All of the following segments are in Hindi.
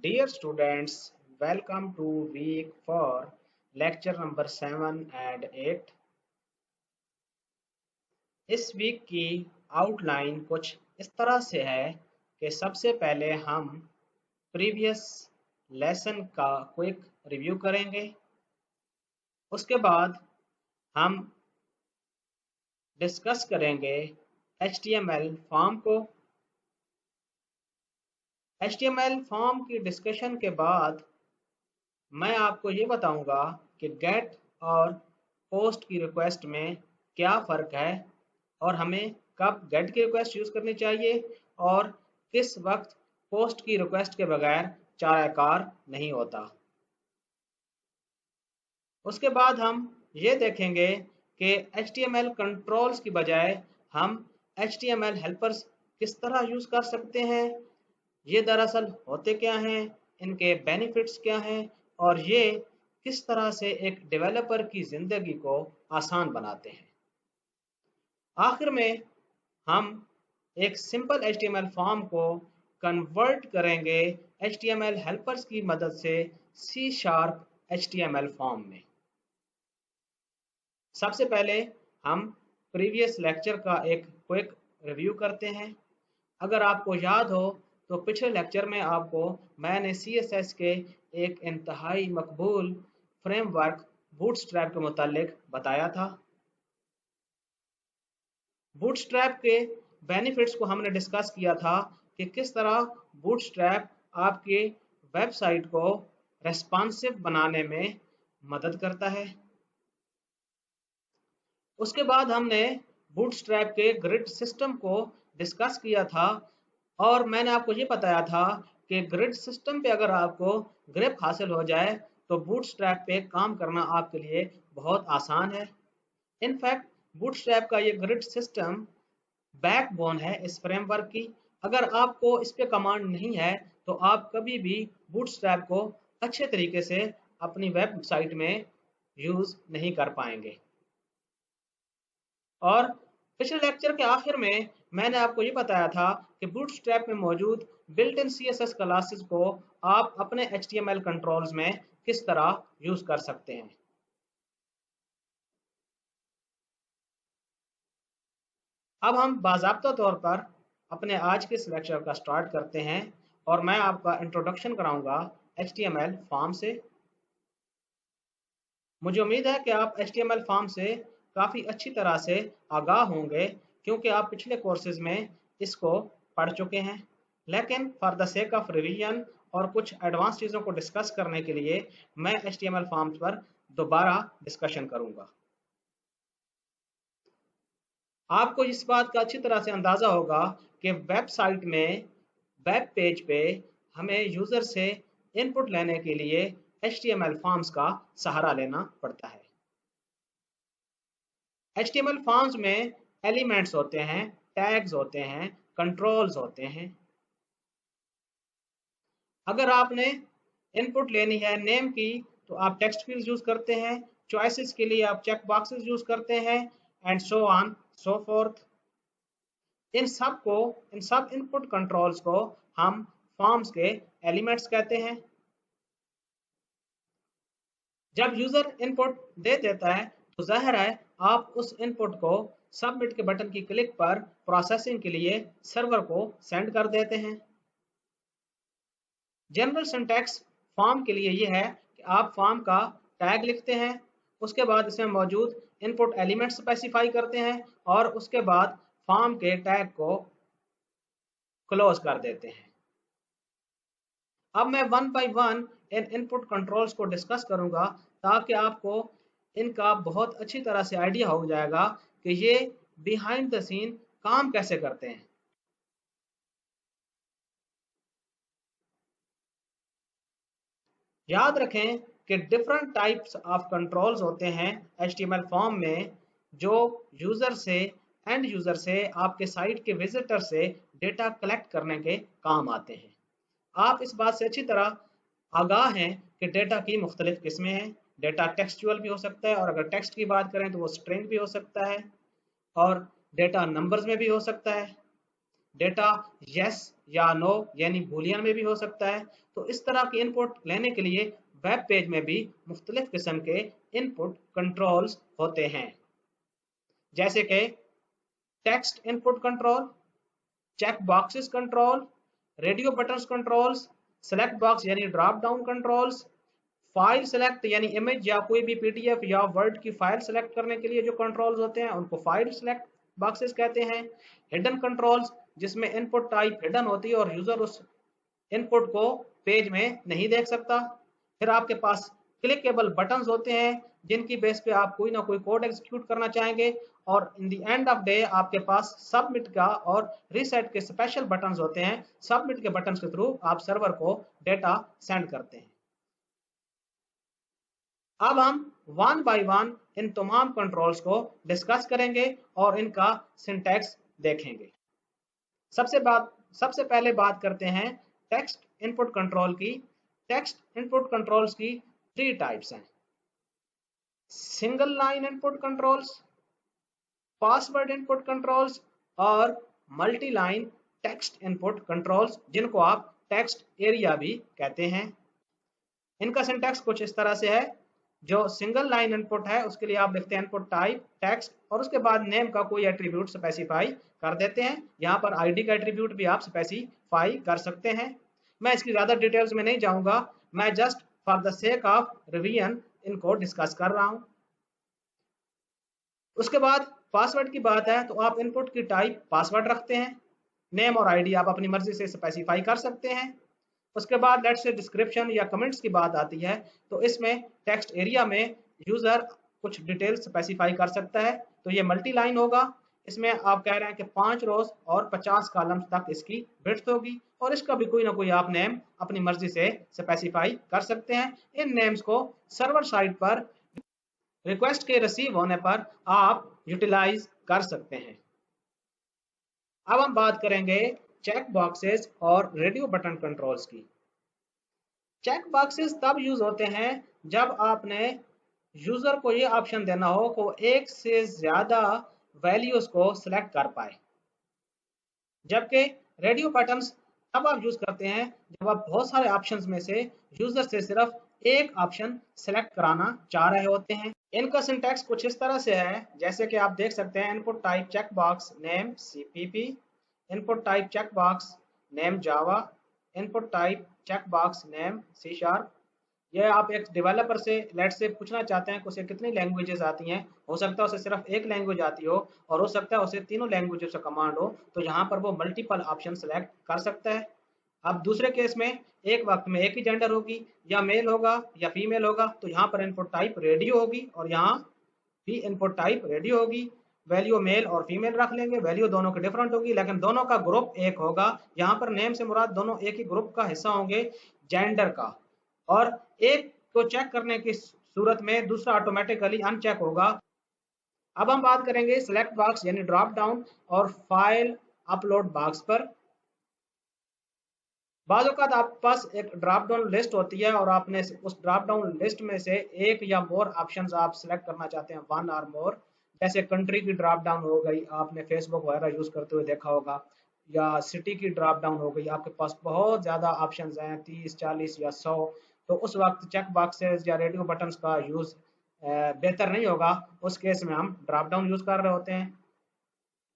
Dear students, welcome to week 4, lecture number 7 and 8. इस वीक की आउटलाइन कुछ इस तरह से है कि सबसे पहले हम प्रीवियस लेसन का क्विक रिव्यू करेंगे। उसके बाद हम डिस्कस करेंगे HTML फॉर्म को। HTML फॉर्म की डिस्कशन के बाद मैं आपको ये बताऊंगा कि गेट और पोस्ट की रिक्वेस्ट में क्या फ़र्क है और हमें कब गेट की रिक्वेस्ट यूज़ करनी चाहिए और किस वक्त पोस्ट की रिक्वेस्ट के बगैर चाराकार नहीं होता। उसके बाद हम ये देखेंगे कि HTML कंट्रोल्स की बजाय हम HTML हेल्पर्स किस तरह यूज़ कर सकते हैं, ये दरअसल होते क्या हैं, इनके बेनिफिट्स क्या हैं और ये किस तरह से एक डेवलपर की ज़िंदगी को आसान बनाते हैं। आखिर में हम एक सिंपल HTML फॉर्म को कन्वर्ट करेंगे HTML हेल्पर्स की मदद से C# HTML फॉर्म में। सबसे पहले हम प्रीवियस लेक्चर का एक क्विक रिव्यू करते हैं। अगर आपको याद हो तो पिछले लेक्चर में आपको मैंने CSS के एक इंतहाई मकबूल फ्रेमवर्क बूटस्ट्रैप के मुतालिक बताया था। बूटस्ट्रैप के बेनिफिट्स को हमने डिस्कस किया था कि किस तरह बूटस्ट्रैप आपके वेबसाइट को रेस्पॉन्सिव बनाने में मदद करता है। उसके बाद हमने बूटस्ट्रैप के ग्रिड सिस्टम को डिस्कस किया था और मैंने आपको ये बताया था कि ग्रिड सिस्टम पे अगर आपको ग्रिप हासिल हो जाए तो बूटस्ट्रैप पे काम करना आपके लिए बहुत आसान है। इनफैक्ट बूटस्ट्रैप का ये ग्रिड सिस्टम बैकबोन है इस फ्रेमवर्क की। अगर आपको इस पे कमांड नहीं है तो आप कभी भी बूटस्ट्रैप को अच्छे तरीके से अपनी वेबसाइट में यूज़ नहीं कर पाएंगे। और पिछले लेक्चर के आखिर में मैंने आपको ये बताया था कि बूटस्ट्रैप में मौजूद बिल्ट इन CSS क्लासेस को आप अपने HTML कंट्रोल्स में किस तरह यूज़ कर सकते हैं। अब हम बाज़ाब्ता तौर पर अपने आज के इस लेक्चर का स्टार्ट करते हैं और मैं आपका इंट्रोडक्शन कराऊंगा HTML फॉर्म से। मुझे उम्मीद है कि आप HTML फॉर्म से काफ़ी अच्छी तरह से आगाह होंगे क्योंकि आप पिछले कोर्सेज में इसको पढ़ चुके हैं। लेकिन for the sake of revision और कुछ एडवांस चीज़ों को डिस्कस करने के लिए मैं HTML फॉर्म्स पर दोबारा डिस्कशन करूंगा। आपको इस बात का अच्छी तरह से अंदाज़ा होगा कि वेबसाइट में वेब पेज पे हमें यूज़र से इनपुट लेने के लिए HTML फॉर्म्स का सहारा लेना पड़ता है। HTML फॉर्म्स में एलिमेंट्स होते हैं, टैग्स होते हैं, कंट्रोल्स होते हैं। अगर आपने इनपुट लेनी है नेम की तो आप टेक्स्ट फील्ड यूज़ करते हैं, चॉइसेस के लिए आप चेक बॉक्सेस यूज़ करते हैं and so on so forth. इन सब इनपुट कंट्रोल्स को हम फॉर्म्स के एलिमेंट्स कहते हैं। जब यूजर इनपुट दे देता है तो जाहिर है आप उस इनपुट को सबमिट के बटन की क्लिक पर प्रोसेसिंग के लिए सर्वर को सेंड कर देते हैं। जनरल सिंटैक्स फॉर्म के लिए यह है कि आप फॉर्म का टैग लिखते हैं, उसके बाद इसमें मौजूद इनपुट एलिमेंट स्पेसिफाई करते हैं और उसके बाद फॉर्म के टैग को क्लोज कर देते हैं। अब मैं one by one in input controls को डिस्कस करूंगा ताकि आपको इनका बहुत अच्छी तरह से आइडिया हो जाएगा कि ये बिहाइंड द सीन काम कैसे करते हैं। याद रखें कि डिफरेंट टाइप्स ऑफ कंट्रोल्स होते हैं HTML फॉर्म में जो यूज़र से एंड यूज़र से आपके साइट के विजिटर से डेटा कलेक्ट करने के काम आते हैं। आप इस बात से अच्छी तरह आगाह हैं कि डेटा की मुख्तलिफ किस्में हैं। डेटा टेक्सचुअल भी हो सकता है और अगर टेक्स्ट की बात करें तो वो स्ट्रिंग भी हो सकता है और डेटा नंबर्स में भी हो सकता है। डेटा यस या नो यानी बूलियन में भी हो सकता है। तो इस तरह की इनपुट लेने के लिए वेब पेज में भी मुख्तलिफ किस्म के इनपुट कंट्रोल्स होते हैं, जैसे कि text input control, check boxes control, radio buttons controls, select box यानी drop down controls, file select यानी इमेज या कोई भी पीडीएफ या वर्ड की फाइल सेलेक्ट करने के लिए जो कंट्रोल्स होते हैं उनको फाइल सेलेक्ट बॉक्सेस कहते हैं। हिडन कंट्रोल्स जिसमें इनपुट टाइप हिडन होती है और यूजर उस इनपुट को पेज में नहीं देख सकता। फिर आपके पास क्लिकेबल बटन्स होते हैं जिनकी बेस पे आप कोई ना कोई कोड एग्जीक्यूट करना चाहेंगे। और in the end of day आपके पास सबमिट का और रीसेट के स्पेशल बटन्स होते हैं। सबमिट के बटन्स के थ्रू आप सर्वर को डेटा सेंड करते हैं। अब हम वन बाय वन इन तमाम कंट्रोल्स को डिस्कस करेंगे और इनका सिंटैक्स देखेंगे। सबसे पहले बात करते हैं टेक्स्ट इनपुट कंट्रोल की। टेक्स्ट इनपुट कंट्रोल्स की 3 टाइप्स हैं: single line input controls, password input controls और multi line text input controls, जिनको आप टेक्स्ट एरिया भी कहते हैं। इनका सिंटैक्स कुछ इस तरह से है। जो सिंगल लाइन इनपुट है उसके लिए आप लिखते हैं इनपुट टाइप टेक्स्ट और उसके बाद नेम का कोई एट्रीब्यूट स्पेसिफाई कर देते हैं। यहाँ पर आईडी का एट्रीब्यूट भी आप स्पेसिफाई कर सकते हैं। मैं इसकी ज्यादा डिटेल्स में नहीं जाऊंगा, मैं just for the sake of revision इनको डिस्कस कर रहा हूं। उसके बाद पासवर्ड की बात है तो आप इनपुट की टाइप पासवर्ड रखते हैं, नेम और आईडी आप अपनी मर्जी से स्पेसिफाई कर सकते हैं। उसके बाद लेट्स से डिस्क्रिप्शन या कमेंट्स की बात आती है तो इसमें टेक्स्ट एरिया में यूजर कुछ डिटेल स्पेसिफाई कर सकता है। तो ये मल्टी लाइन होगा। इसमें आप कह रहे हैं कि 5 रोज और 50 कॉलम्स तक इसकी विड्थ होगी और इसका भी कोई ना कोई आप नेम अपनी मर्जी से स्पेसिफाई कर सकते हैं। इन नेम्स को सर्वर साइड पर रिक्वेस्ट के रिसीव होने पर आप यूटिलाइज कर सकते हैं। अब हम बात करेंगे चेक बॉक्सेस और रेडियो बटन कंट्रोल्स की। चेक बॉक्सेस तब यूज होते हैं जब आपने यूजर को ये ऑप्शन देना हो कि एक से ज्यादा वैल्यूज को सिलेक्ट कर पाए, जबकि रेडियो बटन्स तब आप यूज करते हैं जब आप बहुत सारे ऑप्शंस में से यूजर से सिर्फ एक ऑप्शन सेलेक्ट कराना चाह रहे होते हैं। इनका सिंटैक्स कुछ इस तरह से है, जैसे कि आप देख सकते हैं input type check box name CPP, input type check box name Java, input type check box name C#। यह आप एक डेवलपर से लेट से पूछना चाहते हैं कि उसे कितनी लैंग्वेजेस आती हैं। हो सकता है उसे सिर्फ एक लैंग्वेज आती हो और हो सकता है उसे तीनों लैंग्वेजेस का कमांड हो, तो यहाँ पर वो मल्टीपल ऑप्शन सेलेक्ट कर सकता है। अब दूसरे केस में एक वक्त में एक ही जेंडर होगी, या मेल होगा या फीमेल होगा, तो यहाँ पर इनपुट टाइप रेडियो होगी और यहाँ भी इनपुट टाइप रेडियो होगी। वैल्यू मेल और फीमेल रख लेंगे, वैल्यू दोनों की डिफरेंट होगी लेकिन दोनों का ग्रुप एक होगा। यहाँ पर नेम से मुराद दोनों एक ही ग्रुप का हिस्सा होंगे जेंडर का, और एक को चेक करने की सूरत में दूसरा ऑटोमेटिकली अनचेक होगा। अब हम बात करेंगे सिलेक्ट बॉक्स यानी ड्रॉप डाउन और फाइल अपलोड बॉक्स पर। बाद औक़ात आपके पास एक ड्रॉप डाउन लिस्ट होती है और आपने उस ड्रॉप डाउन लिस्ट में से एक या मोर ऑप्शंस आप सिलेक्ट करना चाहते हैं, वन और मोर। जैसे कंट्री की ड्रॉप डाउन हो गई, आपने फेसबुक वगैरह यूज करते हुए देखा होगा, या सिटी की ड्रॉप डाउन हो गई। आपके पास बहुत ज्यादा ऑप्शंस हैं, 30, 40 या 100। तो उस वक्त चेक बॉक्सेस या रेडियो बटन्स का यूज बेहतर नहीं होगा। उस केस में हम ड्रॉप डाउन यूज कर रहे होते हैं।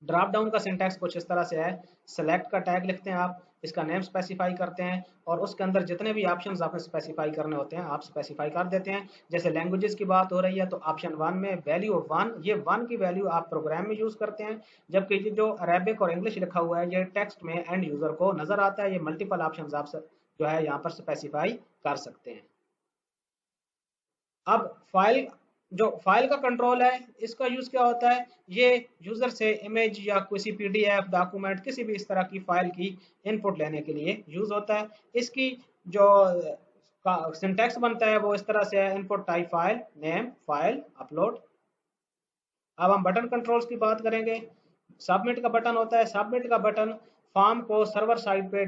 ड्रॉप डाउन का सिंटैक्स कुछ इस तरह से है। सेलेक्ट का टैग लिखते हैं आप, इसका नेम स्पेसिफाई करते हैं और उसके अंदर जितने भी ऑप्शंस आपने स्पेसिफाई करने होते हैं आप स्पेसिफाई कर देते हैं। जैसे लैंग्वेजेस की बात हो रही है तो ऑप्शन 1 में वैल्यू 1, ये 1 की वैल्यू आप प्रोग्राम में यूज करते हैं, जबकि ये जो अरेबिक और इंग्लिश लिखा हुआ है ये टेक्स्ट में एंड यूजर को नजर आता है। ये मल्टीपल ऑप्शंस आप जो है यहाँ पर स्पेसिफाई कर सकते हैं। अब फाइल का कंट्रोल है, इसका यूज क्या होता है? ये यूजर से इमेज या किसी PDF डॉक्यूमेंट किसी भी इस तरह की फाइल की इनपुट लेने के लिए यूज होता है। इसकी जो सिंटैक्स बनता है वो इस तरह से है, input type file name file upload. अब हम बटन कंट्रोल्स की बात करेंगे। सबमिट का बटन होता है। सबमिट का बटन फॉर्म को सर्वर साइड पे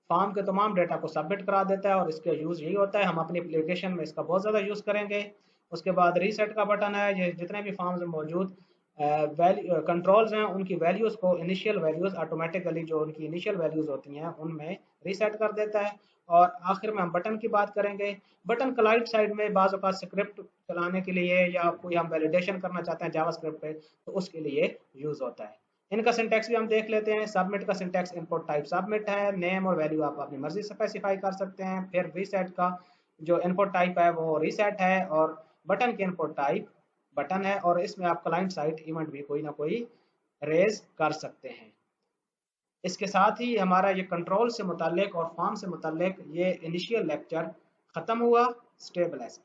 फॉर्म के तमाम डेटा को सबमिट करा देता है और इसका यूज यही होता है। हम अपनी एप्लीकेशन में इसका बहुत ज़्यादा यूज करेंगे। उसके बाद रीसेट का बटन है, ये जितने भी फॉर्म्स में मौजूद कंट्रोल्स हैं उनकी वैल्यूज़ को इनिशियल वैल्यूज़ ऑटोमेटिकली जो उनकी इनिशियल वैल्यूज़ होती हैं उनमें रीसेट कर देता है। और आखिर में हम बटन की बात करेंगे। बटन क्लाइंट साइड में बाज़ औक़ात स्क्रिप्ट चलाने के लिए या कोई हम वैलिडेशन करना चाहते हैं जावास्क्रिप्ट पे, तो उसके लिए यूज़ होता है। इनका सिंटैक्स भी हम देख लेते हैं। सबमिट का सिंटैक्स इनपुट टाइप सबमिट है, नेम और वैल्यू आप अपनी मर्जी स्पेसिफाई कर सकते हैं। फिर रीसेट का जो इनपुट टाइप है वो रीसेट है, और बटन के इनपुट टाइप बटन है, और इसमें आप क्लाइंट साइड इवेंट भी कोई ना कोई रेज कर सकते हैं। इसके साथ ही हमारा ये कंट्रोल से मुतालिक और फॉर्म से मुतालिक ये इनिशियल लेक्चर ख़त्म हुआ। Stay blessed.